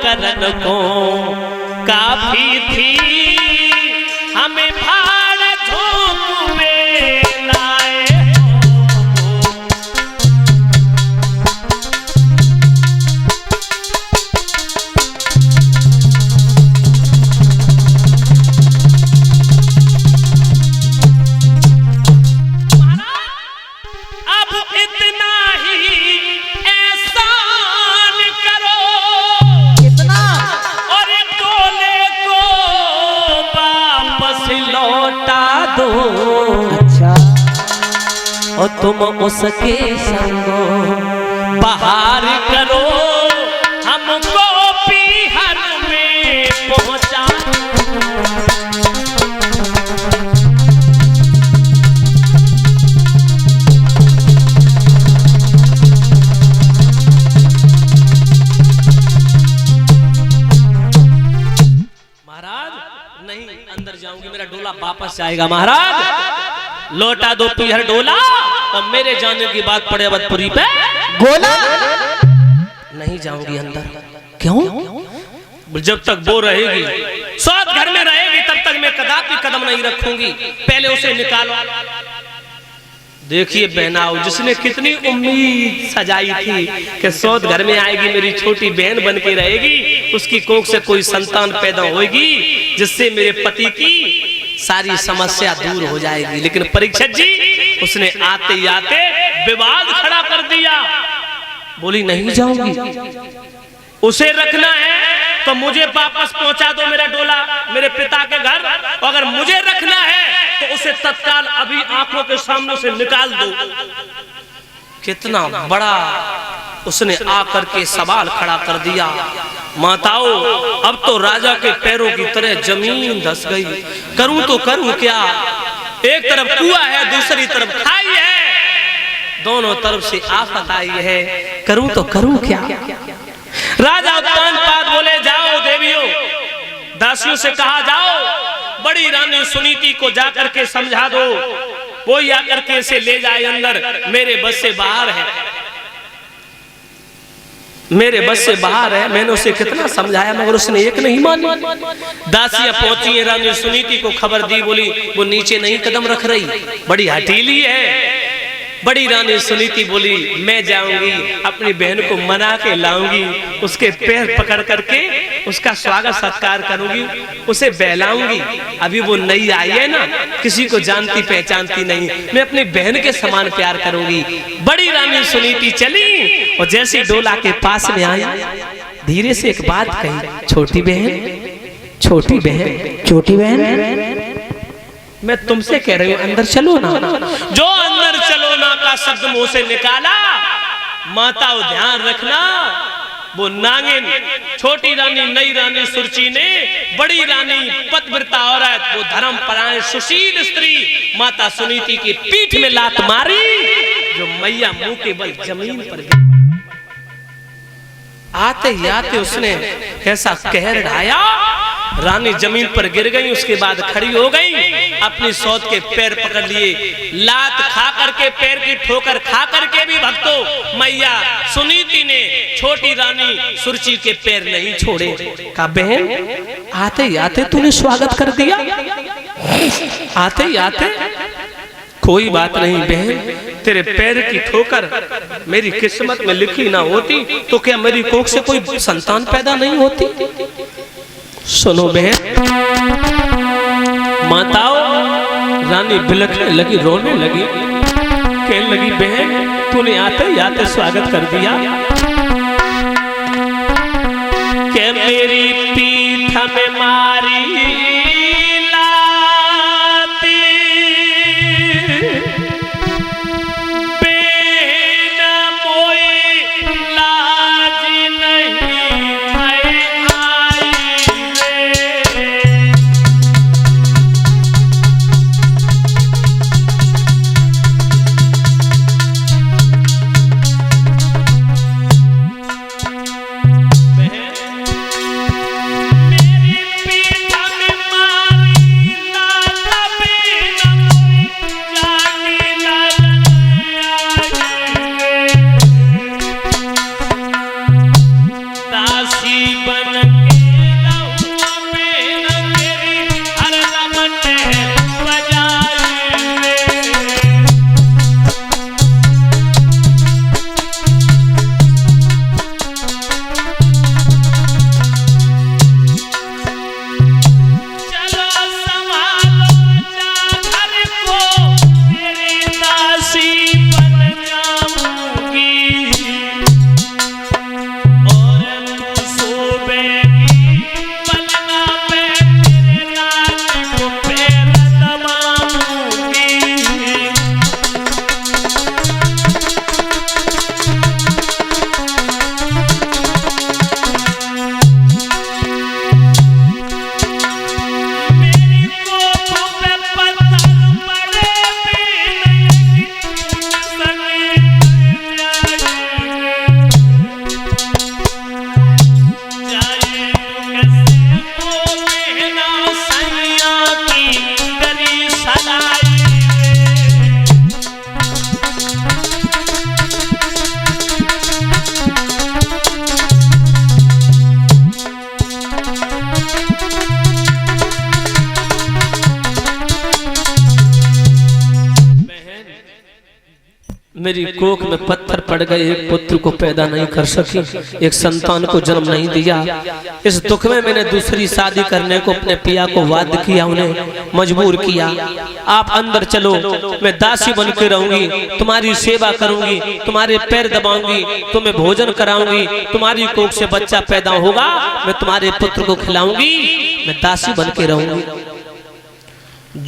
करन को काफी थी, हमें भाड़ झोंक में लाए अच्छा। और तुम उसके संगो बाहर करो, हमको पीहर में पहुंचा। महाराज नहीं, अंदर जाऊंगी मेरा डोला वापस जाएगा। महाराज लौटा दो पीहर डोला, और मेरे जाने की बात पड़े अवधपुरी पे गोला। नहीं जाऊंगी अंदर। क्यों? जब तक वो रहेगी, सौत घर में रहेगी, तब तक मैं कदापि कदम नहीं रखूंगी। पहले उसे निकालो। देखिए बहनाओ, जिसने कितनी उम्मीद सजाई थी कि सौत घर में आएगी, मेरी छोटी बहन बन के रहेगी, उसकी कोख से कोई संतान पैदा होगी जिससे मेरे पति की सारी समस्या दूर हो जाएगी। लेकिन परीक्षित जी, उसने आते ही आते विवाद खड़ा कर दिया। बोली नहीं जाऊंगी, उसे रखना है तो मुझे वापस पहुंचा दो मेरा डोला मेरे पिता के घर, अगर मुझे रखना है तो उसे तत्काल अभी आंखों के सामने से निकाल दो। कितना बड़ा उसने आकर के सवाल खड़ा कर दिया। माताओं, अब तो राजा के पैरों की तरह जमीन धस गई। करूं तो करूं क्या? एक तरफ कुआं है, दूसरी तरफ खाई है, दोनों तरफ से आफत आई है। करूं तो करूं क्या? राजा उत्तान पाद बोले, जाओ देवियों, दासियों से कहा जाओ, बड़ी रानी सुनीति को जाकर के समझा दो, कोई आकर के इसे ले जाए अंदर। मेरे बस से बाहर है, मेरे बस से बाहर है। मैंने उसे कितना समझाया मगर उसने एक नहीं मानी। दासियां पहुंची, रानी सुनीति को खबर दी, बोली वो नीचे नहीं कदम रख रही, बड़ी हठीली है। बड़ी रानी सुनीति बोली, मैं जाऊंगी, अपनी बहन को मना के लाऊंगी, उसके पैर पकड़ करके उसका स्वागत सत्कार करूंगी, उसे बहलाऊंगी। अभी वो नई आई है ना, किसी को जानती पहचानती नहीं, मैं अपनी बहन के समान प्यार करूंगी। बड़ी रानी सुनीति चली और जैसे डोला के पास में आई, धीरे से एक बात कही, छोटी बहन, छोटी बहन, छोटी बहन, मैं तुमसे कह रही हूं अंदर चलो ना। जो अंदर चलो ना का शब्द मुंह से निकाला, माताओं ध्यान रखना, वो नागिन छोटी रानी नई रानी सुरची ने बड़ी रानी पतिव्रता औरत, वो धर्मपरायण सुशील स्त्री माता सुनीति की पीठ में लात मारी, जो मैया मुंह के बल जमीन पर गिर। आते ही आते उसने ऐसा कहर ढाया, रानी जमीन पर गिर गई। उसके बाद खड़ी हो गई, अपनी सौत के पैर पकड़ लिए, लात खा करके, पैर की ठोकर खा करके भी भक्तों मैया सुनीति ने छोटी रानी सुरची के पैर नहीं छोड़े। कहा बहन, आते ही आते तूने स्वागत कर दिया, आते ही आते। कोई बात नहीं बहन, तेरे पैर की ठोकर मेरी किस्मत में लिखी ना होती तो क्या मेरी कोख से कोई संतान पैदा नहीं होती? सुनो बहन, माताओं, रानी बिलखने लगी, रोने लगी, कहने लगी बहन, तूने आते ही आते स्वागत कर दिया, कि मेरी पीठ में मारी लाती, बेन मोई लाज नहीं मेरी पीठ में दासी बन के रहूं मैं तेरी हरदम टहल बजाए चलो संभालो जा घर को तेरी दासी बन जाऊंगी मेरी कोख में पत्थर पड़ गए, एक पुत्र को पैदा नहीं कर सकी, एक संतान को जन्म नहीं दिया। इस दुख में मैंने दूसरी शादी करने को अपने पिया को वाद किया, उन्हें मजबूर किया। आप अंदर चलो, मैं दासी बन के रहूंगी, तुम्हारी सेवा करूंगी, तुम्हारे पैर दबाऊंगी, तुम्हें भोजन कराऊंगी, तुम्हारी कोख से बच्चा पैदा होगा, मैं तुम्हारे पुत्र को खिलाऊंगी, मैं दासी बन के रहूंगी।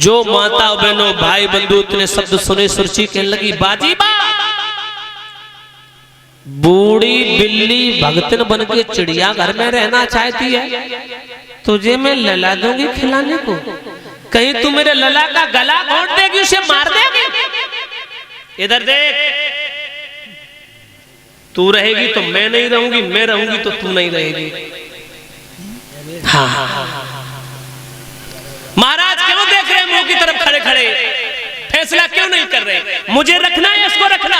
जो माता बहनों भाई बंधु इतने शब्द सुने, सुरची कहने लगी बाजी बा, बूढ़ी बिल्ली भगतन बन के चिड़िया घर में रहना चाहती है, तुझे मैं लला दूंगी खिलाने को, कहीं तू मेरे लला का गला घोंट देगी, उसे मार देगी। इधर देख, तू रहेगी तो मैं नहीं रहूंगी, मैं रहूंगी तो तू नहीं रहेगी। हाँ हाँ हाँ महाराज क्यों देख रहे मुंह की तरफ खड़े खड़े, फैसला क्यों नहीं कर रहे? मुझे रखना है इसको रखना?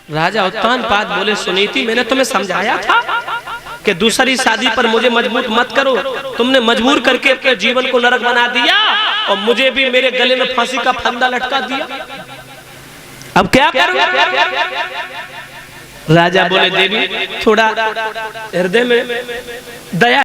राजा उत्तानपाद बोले सुनीति, मैंने तुम्हें समझाया था कि दूसरी शादी पर मुझे मजबूर मत करो, तुमने मजबूर करके अपने जीवन को नरक बना दिया और मुझे भी मेरे गले में फांसी का फंदा लटका दिया, अब क्या करूं? राजा बोले देवी थोड़ा हृदय में दया